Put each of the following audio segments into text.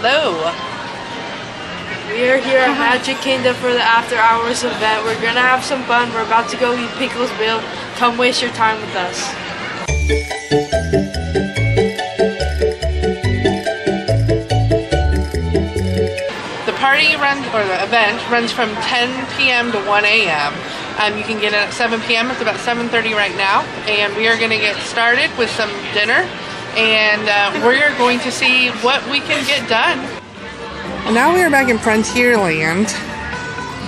Hello. We are here at Magic Kingdom for the After Hours event. We're gonna have some fun. We're about to go eat Pickles Bill. Come waste your time with us. The party runs, or the event runs from 10 p.m. to 1 a.m. You can get it at 7 p.m. It's about 7:30 right now, and we are going to get started with some dinner, and we're going to see what we can get done. And now we are back in Frontierland.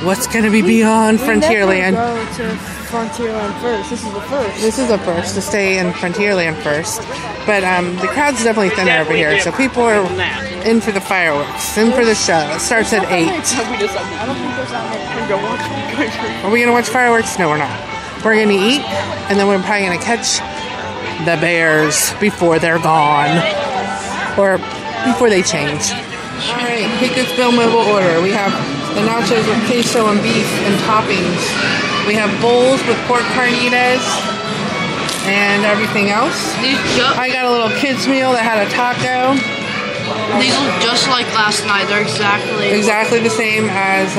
What's going to be beyond Frontierland? Go to Frontierland first. This is the first. This is a first, to stay in Frontierland first. But the crowd's definitely thinner over here, so people are in for the fireworks, in for the show. It starts at 8. I don't think there's that many. Are we going to watch fireworks? No, we're not. We're going to eat, and then we're probably going to catch the bears before they're gone. Or before they change. Alright, Pickles Bill mobile order. We have the nachos with queso and beef and toppings. We have bowls with pork carnitas and everything else. I got a little kids meal that had a taco. These look just like last night. They're exactly the same as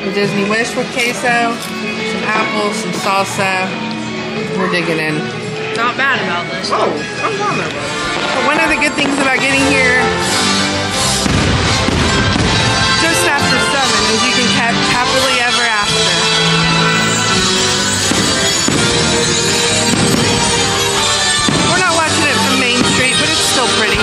the Disney Wish with queso, some apples, some salsa. We're digging in. Not bad about this. Oh, come on there. One of the good things about getting here just after 7 is you can catch Happily Ever After. We're not watching it from Main Street, but it's still pretty.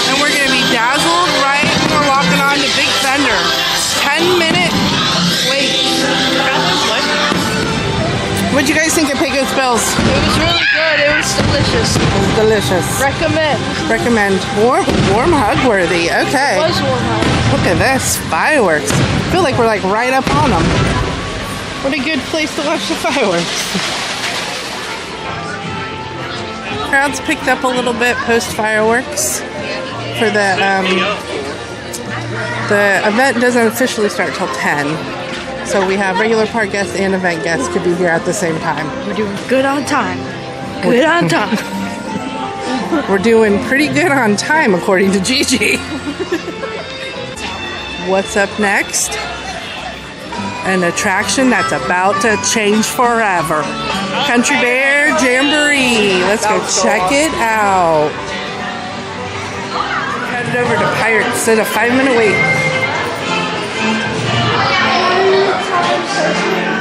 And we're going to be dazzled right when we're walking on to Big Thunder. 10-minute wait. What'd you guys think of Pickles Bills? It was really good. It was delicious. It was delicious. Recommend. Recommend. Warm hug worthy. Okay. It was warm hug. Look at this. Fireworks. I feel like we're like right up on them. What a good place to watch the fireworks. Crowds picked up a little bit post fireworks. For the event doesn't officially start till 10. So we have regular park guests and event guests could be here at the same time. We're doing good on time. Good on time. We're doing pretty good on time, according to Gigi. What's up next? An attraction that's about to change forever. Country Bear Jamboree. Let's go check it out. Headed over to Pirates. It's a 5-minute wait.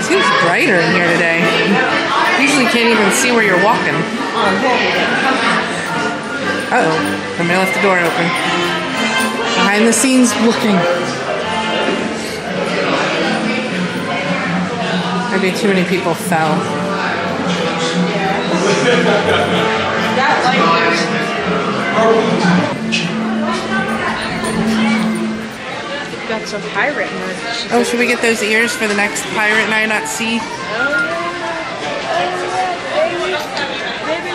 Seems brighter in here today. Usually can't even see where you're walking. Uh-oh. Somebody left the door open. Behind the scenes looking. Maybe too many people fell. Got some pirate merch. Oh, should we get those ears for the next pirate night at sea?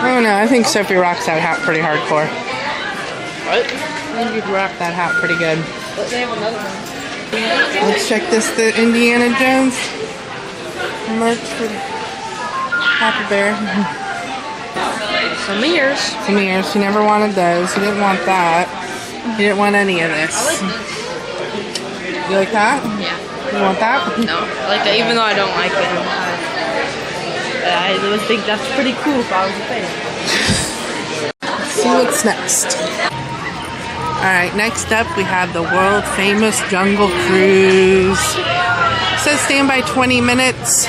Oh no, I think Sophie rocks that hat pretty hardcore. What? I think you'd rock that hat pretty good. But they have another one. Let's check this, the Indiana Jones merch for Papa Bear. Some ears. Some ears. He never wanted those. He didn't want that. He didn't want any of this. I like this. You like that? Yeah. You want that? No, I like that even though I don't like it. I would think that's pretty cool if I was a fan. Let's see what's next. Alright, next up we have the world famous Jungle Cruise. It says stand by 20 minutes.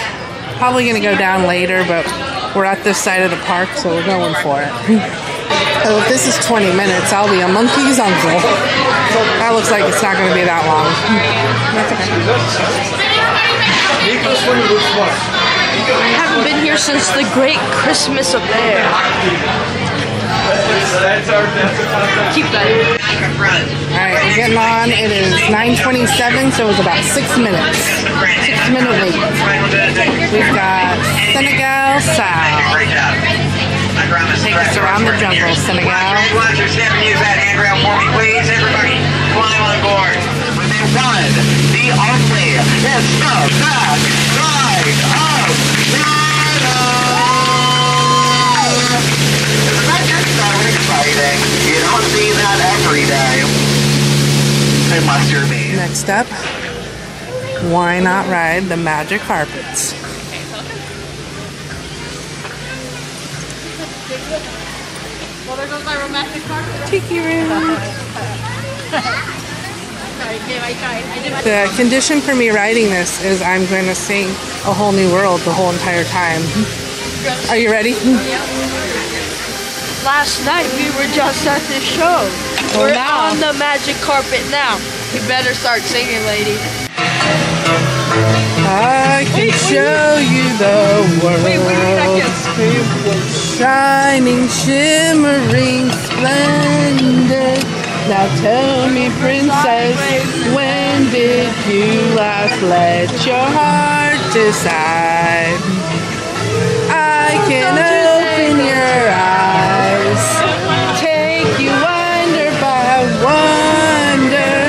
Probably going to go down later, but we're at this side of the park, so we're going for it. So if this is 20 minutes, I'll be a monkey's uncle. That looks like it's not going to be that long. That's okay. I haven't been here since the Great Christmas Affair. Keep that in. Alright, we're getting on. It is 9:27, so it's about 6 minutes. 6-minute wait. We've got Senegal South. Take us around the jungle, Senegal. Use that handrail for me, please. Everybody, climb on board. Within one, the only is the best ride of the in my survey. Next up, why not ride the magic carpets? Well, there goes my romantic carpet. Tiki room. I The condition for me riding this is I'm going to sing A Whole New World the whole entire time. Are you ready? Last night we were just at this show. We're now. on the magic carpet now. You better start singing, lady. I can show you the world. Shining, shimmering, splendid. Now tell me, princess, when did you last let your heart decide? I can open your eyes, take you wonder by wonder,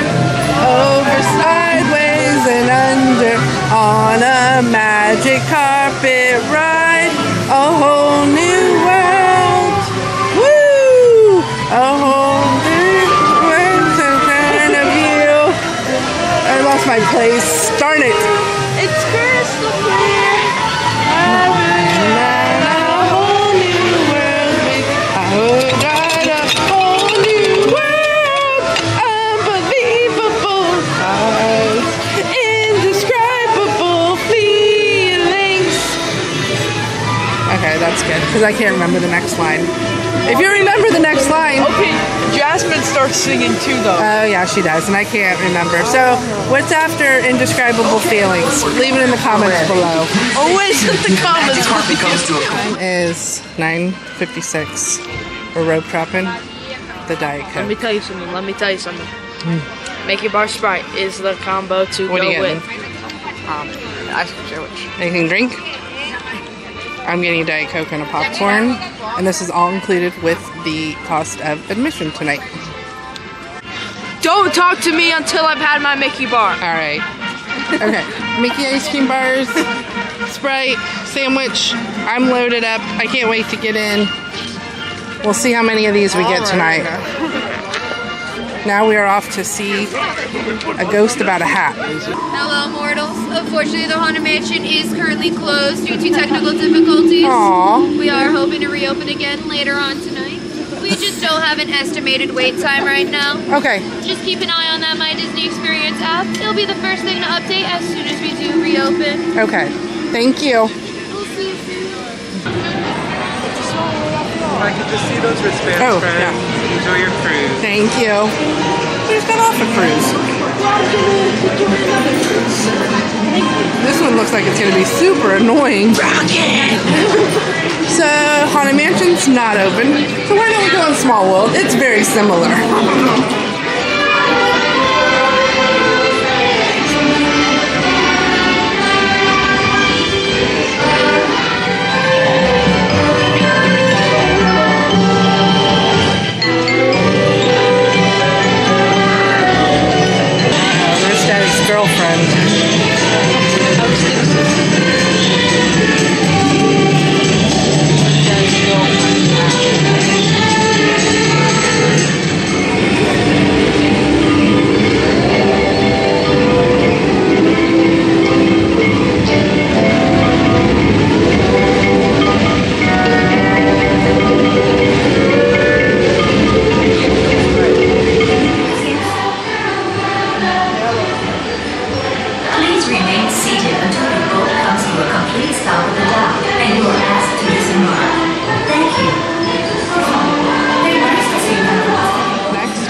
over, sideways, and under, on a magic carpet ride, a whole new world. Woo! A whole new world, some kind of view. I lost my place. Darn it! It's crystal clear. Okay, that's good, because I can't remember the next line. If you remember the next line... Okay, Jasmine starts singing too, though. Oh, yeah, she does, and I can't remember. So, what's after indescribable feelings? Leave it in the comments below. Always in the comments. Time is 9:56. We're rope trapping the Diet Let me Coke. tell you something. Mickey Bar Sprite is the combo to What are you go with. getting? Ice cream sandwich. Anything to drink? I'm getting a Diet Coke and a popcorn, and this is all included with the cost of admission tonight. Don't talk to me until I've had my Mickey Bar. All right. Okay. Mickey ice cream bars, Sprite, sandwich. I'm loaded up. I can't wait to get in. We'll see how many of these we get tonight. Now we are off to see a ghost about a hat. Hello, mortals. Unfortunately, the Haunted Mansion is currently closed due to technical difficulties. Aww. We are hoping to reopen again later on tonight. We just don't have an estimated wait time right now. Okay. Just keep an eye on that My Disney Experience app. It'll be the first thing to update as soon as we do reopen. Okay. Thank you. We'll see you soon. I could just see those wristbands, Oh, friends. yeah. Enjoy your cruise. Thank you. Just got off a cruise. This one looks like it's going to be super annoying. So, Haunted Mansion's not open. So why don't we go in Small World? It's very similar.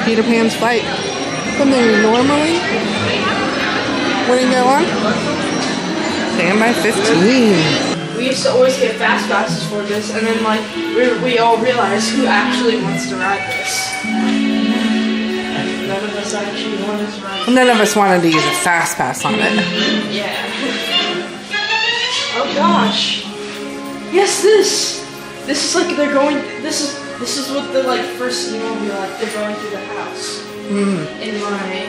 Peter Pan's Flight. Something we normally wouldn't go on. Stand by 15. We used to always get fast passes for this, and then like we all realized who actually wants to ride this. None of us actually wanted to ride. None of us wanted to use a fast pass on it. Yeah. Oh gosh. Yes, this is like they're going. This is what the like first scene will be like. They're going through the house. In my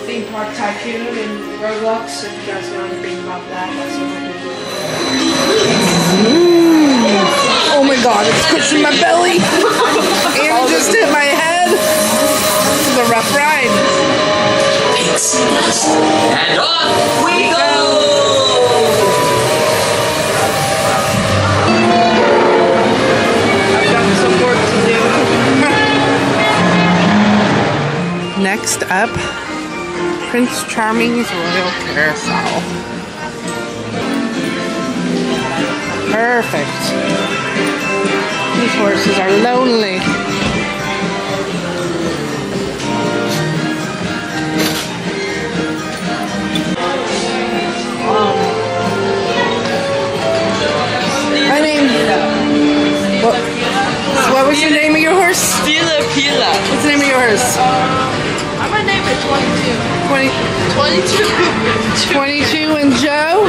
theme park tycoon and Roblox. If you guys know anything about that, that's what I'm doing. Oh my god, it's pushing my belly. And it just hit my head. This is a rough ride. And off we go! I've got some work to do. Next up, Prince Charming's Royal Carousel. Perfect. These horses are lonely. My name. What was the name of your horse? Pila Pila. What's the name of your horse? I'm gonna name it 22. 22 and Joe,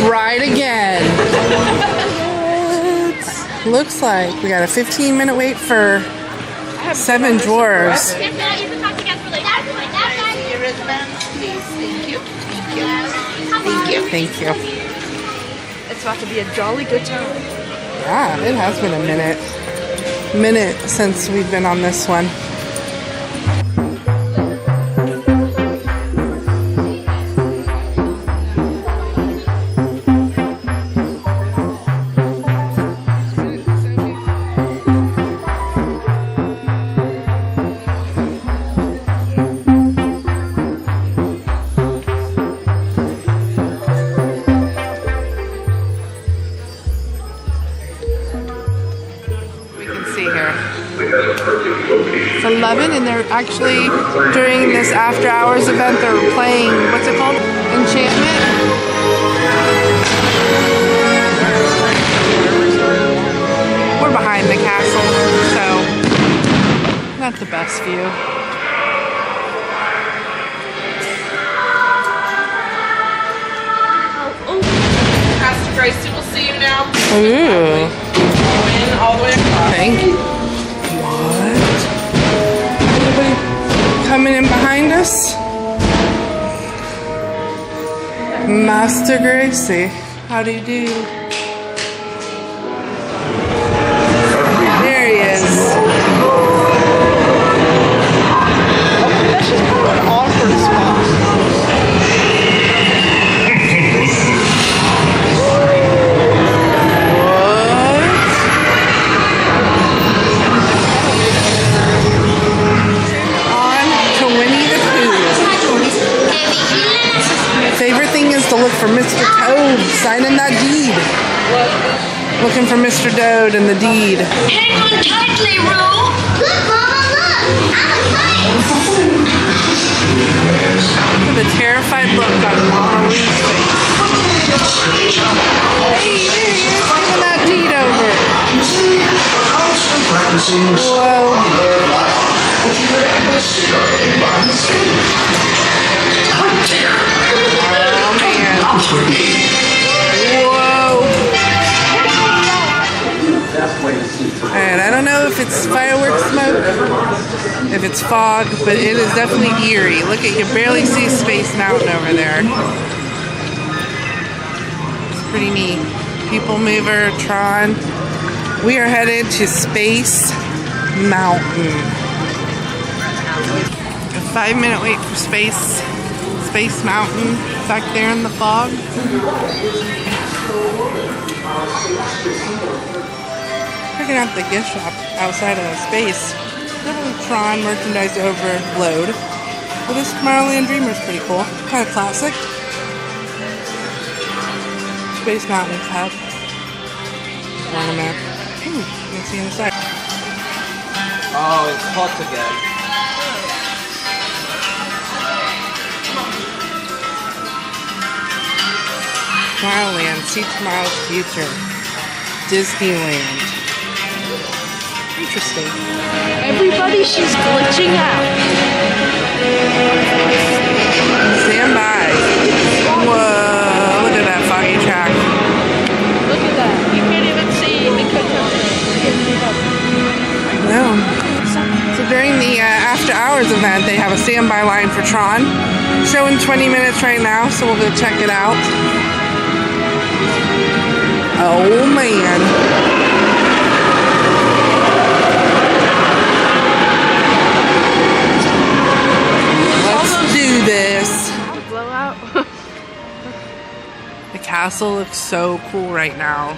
ride again. Looks like we got a 15-minute wait for 7 dwarves. If not, you can talk to guests for later. Your wristbands, please. Thank you. Thank you. It's about to be a jolly good time. Yeah, it has been a minute since we've been on this one. It's 11 and they're actually, during this after hours event, they're playing, what's it called? Enchantment? We're behind the castle, so not the best view. Pastor Gracie, we'll see you now. Ooh, All the way across. thank you. What? Anybody coming in behind us? Master Gracie, how do you do? There he is. That's just kind of an awkward spot. Favorite thing is to look for Mr. Toad signing that deed. Looking for Mr. Toad and the deed. Hang on tightly, Roo. Look, Mama, look. I'm tight. With a terrified look on Mama Lee's face. Hey, there he is, giving that deed over. Whoa. Oh man. Whoa. And I don't know if it's fireworks smoke, if it's fog, but it is definitely eerie. Look at, you barely see Space Mountain over there. It's pretty neat. People Mover, Tron. We are headed to Space Mountain. A 5-minute wait for Space Mountain back there in the fog. Checking out the gift shop outside of Space. Little Tron merchandise overload. But this Tomorrowland Dreamer is pretty cool. Kind of classic. Space Mountain cup. Ornament. You can see inside. Oh, it's hot again. Tomorrowland, see tomorrow's future. Disneyland. Interesting. Everybody, she's glitching out. Stand by. Whoa, look at that foggy track. Look at that. You can't even see the cookies. No. So during the after hours event, they have a standby line for Tron. Showing 20 minutes right now, so we'll go check it out. Oh man. Let's do this. castle looks so cool right now.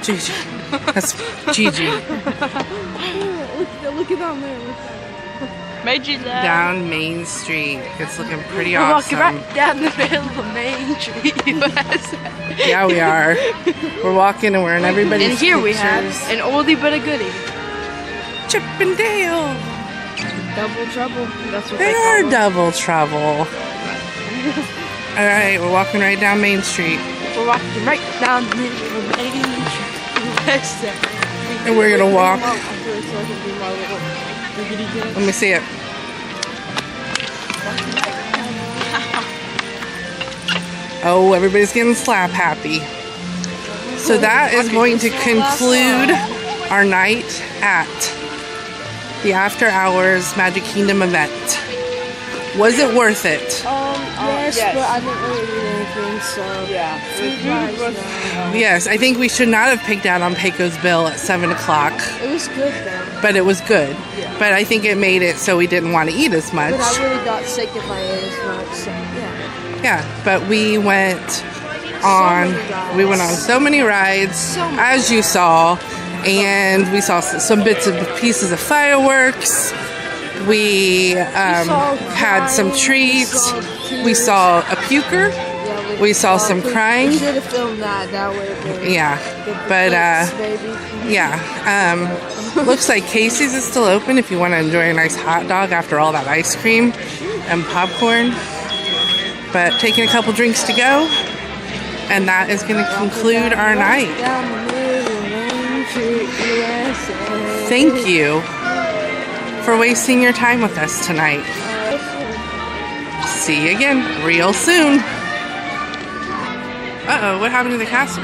Gigi. That's Gigi. Look at down there. Made you laugh. Down Main Street. It's looking pretty We're awesome. walking right down the middle of Main Street, USA. Yeah, we are. We're walking and we're in everybody's And here we have pictures. an oldie but a goodie. Chip and Dale. Double trouble. That's what They they are call it. double trouble. Alright, we're walking right down Main Street. We're walking right down the middle of Main Street, USA. And we're gonna walk. So I can do my little goodie dance. Let me see it. Oh, everybody's getting slap happy. So that is going to conclude our night at the After Hours Magic Kingdom event. Was it worth it? Yes, but I didn't really do anything, so yeah. Yes, I think we should not have picked out on Pecos Bill at 7 o'clock, It was good though. but it was good. But I think it made it so we didn't want to eat as much. But I really got sick if I ate as much, so yeah. Yeah, but we went on so many rides, as you saw, and we saw some bits and pieces of fireworks. We had some treats. We saw a puker. We saw some crying. We should have filmed that. That would have been Yeah, but yeah. Looks like Casey's is still open if you want to enjoy a nice hot dog after all that ice cream and popcorn. But taking a couple drinks to go, and that is going to conclude our night. Thank you for wasting your time with us tonight. See you again real soon. Uh-oh, what happened to the castle?